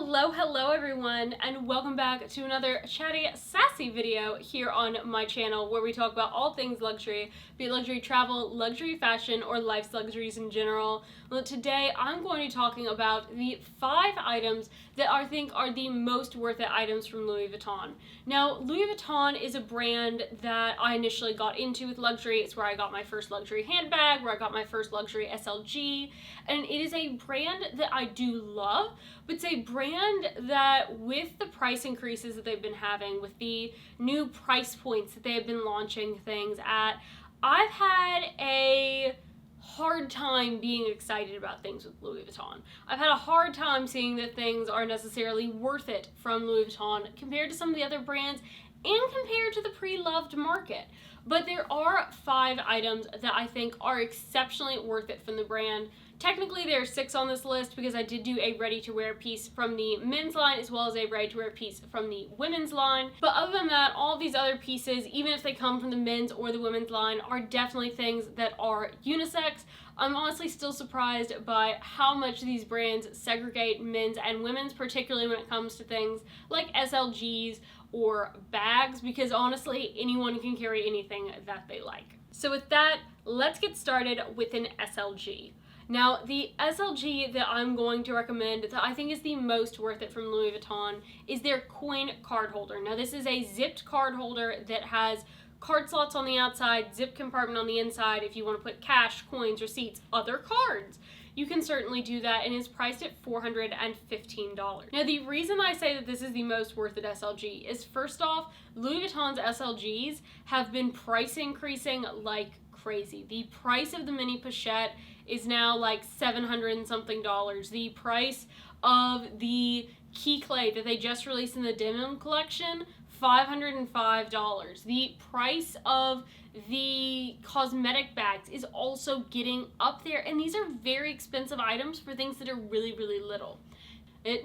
Hello everyone, and welcome back to another chatty, sassy video here on my channel where we talk about all things luxury, be it luxury travel, luxury fashion, or life's luxuries in general. Well, today I'm going to be talking about the 5 items that I think are the most worth it items from Louis Vuitton. Now, Louis Vuitton is a brand that I initially got into with luxury. It's where I got my first luxury handbag, where I got my first luxury SLG, and it is a brand that I do love, but it's a brand that with the price increases that they've been having, with the new price points that they have been launching things at, I've had a hard time being excited about things with Louis Vuitton. I've had a hard time seeing that things are necessarily worth it from Louis Vuitton compared to some of the other brands and compared to the pre-loved market. But there are 5 items that I think are exceptionally worth it from the brand. Technically, there are 6 on this list because I did do a ready-to-wear piece from the men's line as well as a ready-to-wear piece from the women's line. But other than that, all these other pieces, even if they come from the men's or the women's line, are definitely things that are unisex. I'm honestly still surprised by how much these brands segregate men's and women's, particularly when it comes to things like SLGs or bags, because honestly, anyone can carry anything that they like. So with that, let's get started with an SLG. Now, the SLG that I'm going to recommend that I think is the most worth it from Louis Vuitton is their coin card holder. Now, this is a zipped card holder that has card slots on the outside, zip compartment on the inside if you want to put cash, coins, receipts, other cards. You can certainly do that, and is priced at $415. Now, the reason I say that this is the most worth it SLG is, first off, Louis Vuitton's SLGs have been price increasing like crazy. The price of the mini pochette is now like $700 and something. The price of the key clay that they just released in the denim collection, $505. The price of the cosmetic bags is also getting up there, and these are very expensive items for things that are really, really little.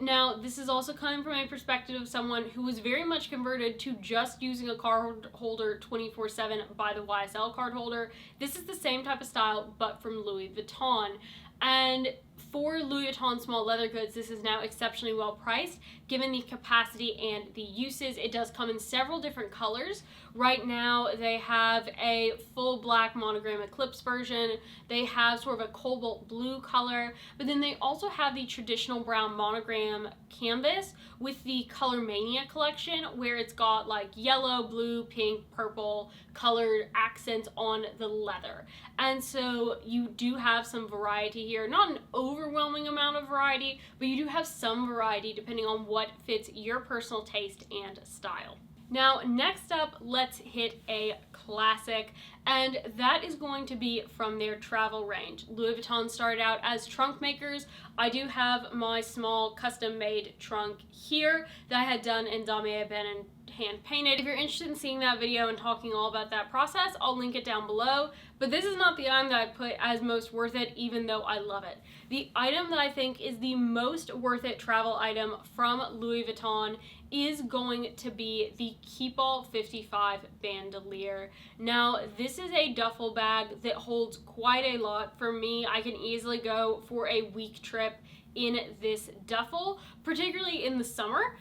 Now, this is also coming from a perspective of someone who was very much converted to just using a card holder 24/7 by the YSL card holder. This is the same type of style, but from Louis Vuitton. And for Louis Vuitton small leather goods, this is now exceptionally well priced, given the capacity and the uses. It does come in several different colors. Right now, they have a full black monogram eclipse version. They have sort of a cobalt blue color, but then they also have the traditional brown monogram canvas with the Color Mania collection, where it's got like yellow, blue, pink, purple colored accents on the leather. And so you do have some variety here. Not an overwhelming amount of variety, but you do have some variety depending on what fits your personal taste and style. Now, next up, let's hit a classic, and that is going to be from their travel range. Louis Vuitton started out as trunk makers. I do have my small custom-made trunk here that I had done in Damier Ebene and hand painted. If you're interested in seeing that video and talking all about that process, I'll link it down below. But this is not the item that I put as most worth it, even though I love it. The item that I think is the most worth it travel item from Louis Vuitton is going to be the Keepall 55 bandolier. Now, this is a duffel bag that holds quite a lot. For me, I can easily go for a week trip in this duffel, particularly in the summer.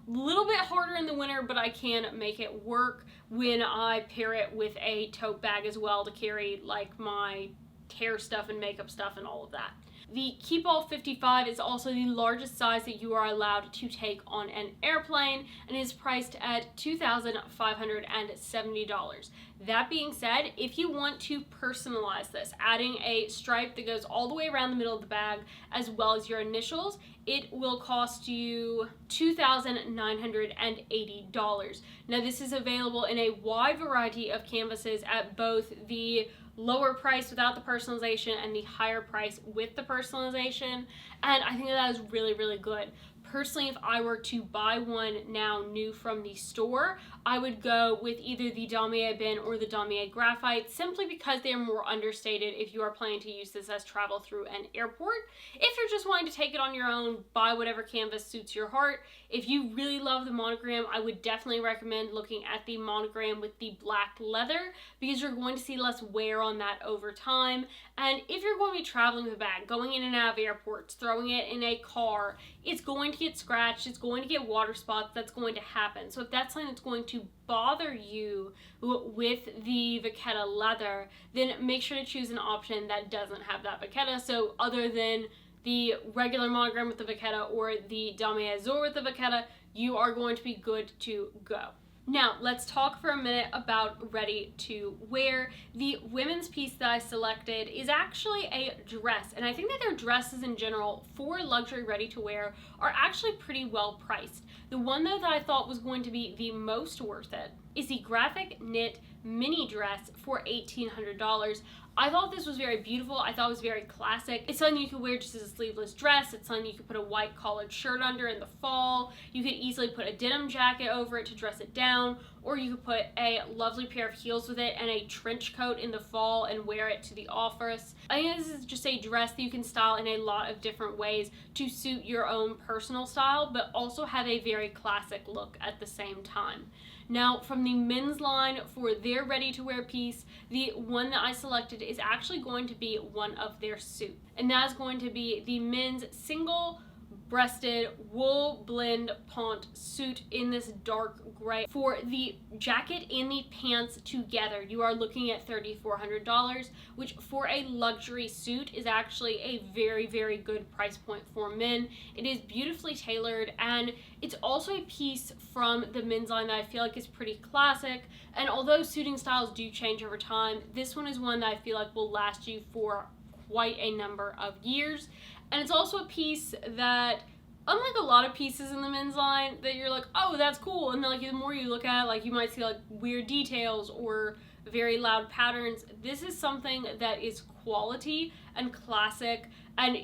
Little bit harder in the winter, but I can make it work when I pair it with a tote bag as well to carry like my hair stuff and makeup stuff and all of that. The Keepall 55 is also the largest size that you are allowed to take on an airplane and is priced at $2,570. That being said, if you want to personalize this, adding a stripe that goes all the way around the middle of the bag as well as your initials, it will cost you $2,980. Now, this is available in a wide variety of canvases at both the lower price without the personalization and the higher price with the personalization, and I think that is really, really good. Personally, if I were to buy one now new from the store, I would go with either the Damier Ebene or the Damier Graphite, simply because they are more understated if you are planning to use this as travel through an airport. If you're just wanting to take it on your own, buy whatever canvas suits your heart. If you really love the monogram, I would definitely recommend looking at the monogram with the black leather, because you're going to see less wear on that over time. And if you're going to be traveling with a bag, going in and out of airports, throwing it in a car, it's going to to get scratched, it's going to get water spots, that's going to happen. So if that's something that's going to bother you with the Vachetta leather, then make sure to choose an option that doesn't have that Vachetta. So other than the regular monogram with the Vachetta or the Dame Azur with the Vachetta, you are going to be good to go. Now, let's talk for a minute about ready to wear. The women's piece that I selected is actually a dress, and I think that their dresses in general for luxury ready to wear are actually pretty well priced. The one though that I thought was going to be the most worth it is the graphic knit mini dress for $1,800. I thought this was very beautiful. I thought it was very classic. It's something you could wear just as a sleeveless dress. It's something you could put a white collared shirt under in the fall. You could easily put a denim jacket over it to dress it down, or you could put a lovely pair of heels with it and a trench coat in the fall and wear it to the office. I think this is just a dress that you can style in a lot of different ways to suit your own personal style, but also have a very classic look at the same time. Now, from the men's line for their ready-to-wear piece, the one that I selected is actually going to be one of their suits. And that is going to be the men's single breasted wool blend pant suit in this dark gray. For the jacket and the pants together, you are looking at $3,400, which for a luxury suit is actually a very, very good price point for men. It is beautifully tailored, and it's also a piece from the men's line that I feel like is pretty classic. And although suiting styles do change over time, this one is one that I feel like will last you for quite a number of years. And it's also a piece that, unlike a lot of pieces in the men's line, that you're like, oh, that's cool, and then like the more you look at it, like you might see like weird details or very loud patterns. This is something that is quality and classic, and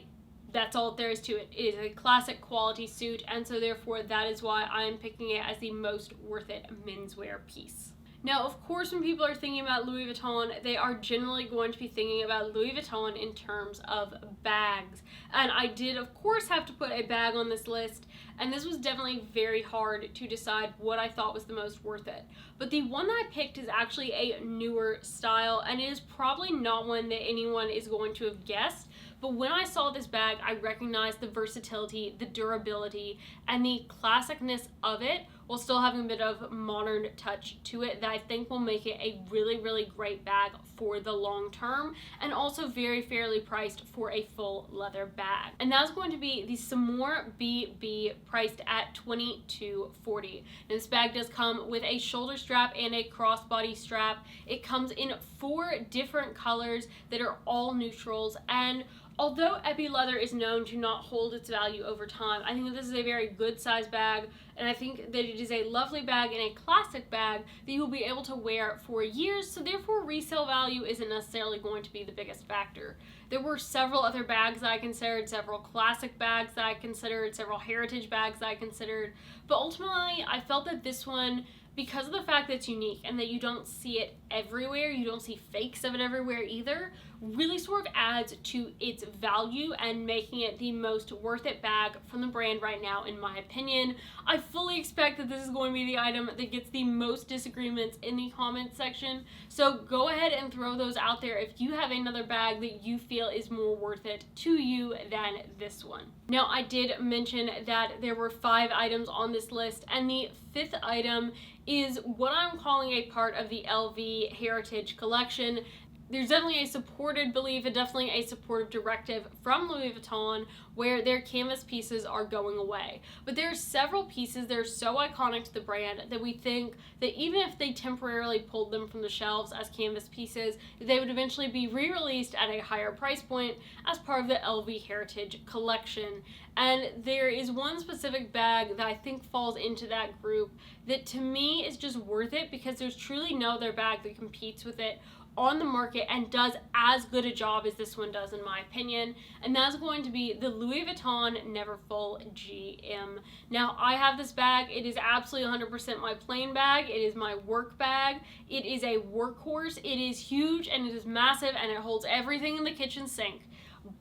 that's all there is to it. It is a classic quality suit, and so therefore that is why I am picking it as the most worth it menswear piece. Now, of course, when people are thinking about Louis Vuitton, they are generally going to be thinking about Louis Vuitton in terms of bags. And I did, of course, have to put a bag on this list, and this was definitely very hard to decide what I thought was the most worth it. But the one that I picked is actually a newer style, and it is probably not one that anyone is going to have guessed. But when I saw this bag, I recognized the versatility, the durability, and the classicness of it, while still having a bit of modern touch to it that I think will make it a really, really great bag for the long term, and also very fairly priced for a full leather bag. And that's going to be the Samore BB, priced at $22.40. Now, this bag does come with a shoulder strap and a crossbody strap. It comes in 4 different colors that are all neutrals, and although epi leather is known to not hold its value over time, I think that this is a very good size bag, and I think that it is a lovely bag and a classic bag that you will be able to wear for years, so therefore resale value isn't necessarily going to be the biggest factor. There were several other bags that I considered, several classic bags that I considered, several heritage bags that I considered, but ultimately I felt that this one, because of the fact that it's unique and that you don't see it everywhere, you don't see fakes of it everywhere either, really sort of adds to its value and making it the most worth it bag from the brand right now, in my opinion. I fully expect that this is going to be the item that gets the most disagreements in the comments section, so go ahead and throw those out there if you have another bag that you feel is more worth it to you than this one. Now, I did mention that there were 5 items on this list, and the 5th item is what I'm calling a part of the LV Heritage Collection. There's definitely a supported belief and definitely a supportive directive from Louis Vuitton where their canvas pieces are going away. But there are several pieces that are so iconic to the brand that we think that even if they temporarily pulled them from the shelves as canvas pieces, they would eventually be re-released at a higher price point as part of the LV Heritage Collection. And there is one specific bag that I think falls into that group that to me is just worth it because there's truly no other bag that competes with it on the market and does as good a job as this one does, in my opinion, and that's going to be the Louis Vuitton Neverfull GM. Now, I have this bag. It is absolutely 100% my plain bag. It is my work bag. It is a workhorse. It is huge and it is massive and it holds everything in the kitchen sink.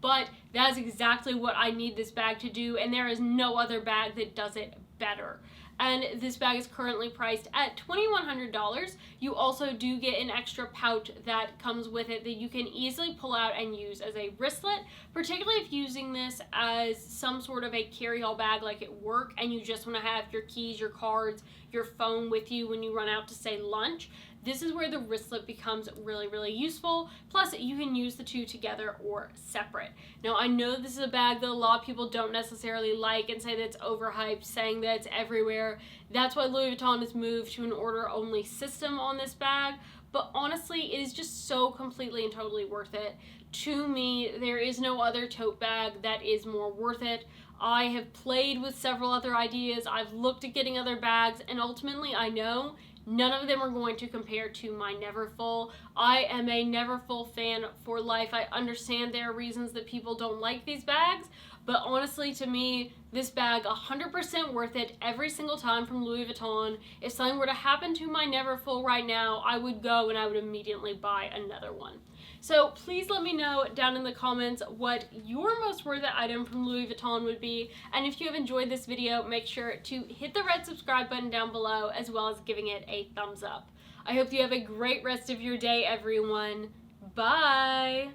but that's exactly what I need this bag to do, and there is no other bag that does it better. And this bag is currently priced at $2,100. You also do get an extra pouch that comes with it that you can easily pull out and use as a wristlet, particularly if using this as some sort of a carry-all bag like at work and you just want to have your keys, your cards, your phone with you when you run out to, say, lunch. This is where the wristlet becomes really, really useful. Plus, you can use the two together or separate. Now, I know this is a bag that a lot of people don't necessarily like and say that it's overhyped, saying that it's everywhere. That's why Louis Vuitton has moved to an order-only system on this bag. But honestly, it is just so completely and totally worth it. To me, there is no other tote bag that is more worth it. I have played with several other ideas. I've looked at getting other bags, and ultimately I know none of them are going to compare to my Neverfull. I am a Neverfull fan for life. I understand there are reasons that people don't like these bags, but honestly, to me, this bag 100% worth it every single time from Louis Vuitton. If something were to happen to my Neverfull right now, I would go and I would immediately buy another one. So please let me know down in the comments what your most worth it item from Louis Vuitton would be. And if you have enjoyed this video, make sure to hit the red subscribe button down below, as well as giving it a thumbs up. I hope you have a great rest of your day, everyone. Bye!